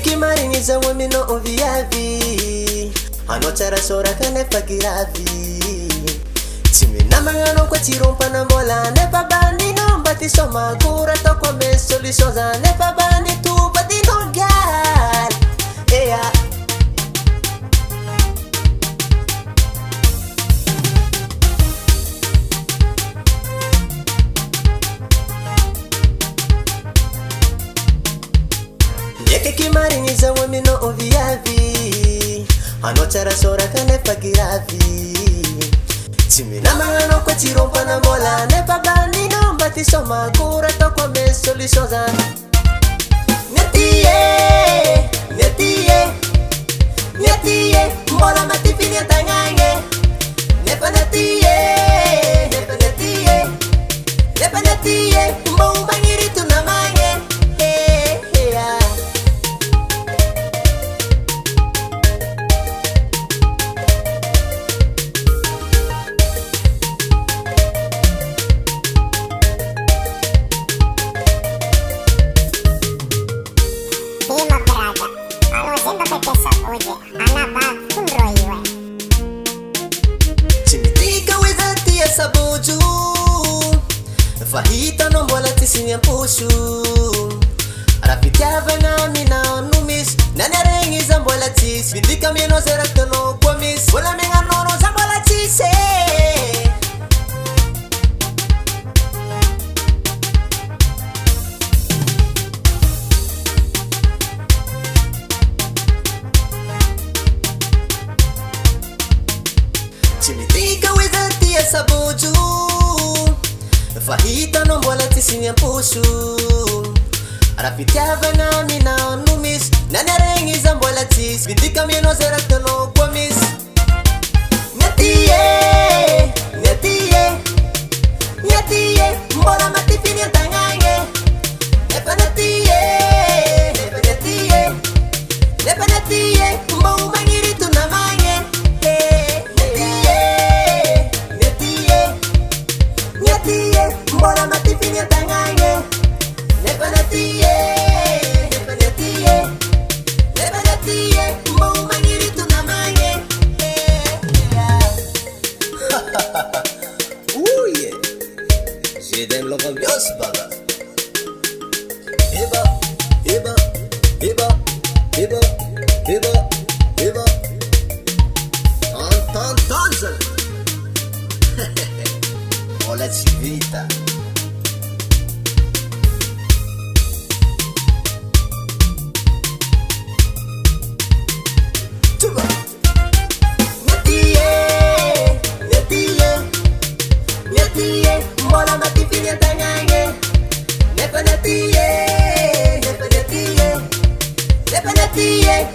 Kimariniza wamino oviavi Anochara sora kane pagiravi Timi namangano kwa tirumpa na mbola Nepa bandi nombati soma Kura toko me solutions Nepa bandi tu bati no gal Yeah Kimariniza wamino oviavi Anochara sora kane pagiravi Timi namangano kwa tirumpa na mbola Nepa bandi nombati soma Kura toko me solutions Netiye Mbola matifi nyetangange Nepa netiye Mbo ubangiri tunamange Chimitika wizati ya sabuju Fahita nombola tisinya pushu Rafityava na mina numis Nanya rengi zambola tis Bidika mieno zerakta no kwamis Wala minga nono zambola tise Chimitika wizati ya sabuju Fahita nombola tisinya pushu Rafityava na mina numis Nanya rengi zambola tis Bidika mieno zerakta no kwamis Netiye Mbola matifi nyetangange Nepa netiye Mbo ubangiri tunamange Mbola matifi nyetangange Nepa netiye Mbo ubangiri tunamange Ooh yeah J'ai dem l'ambiance baba Eba Tantanza Hola chivita Tuba Netiye Mbola matifi nyetangange Nepa netiye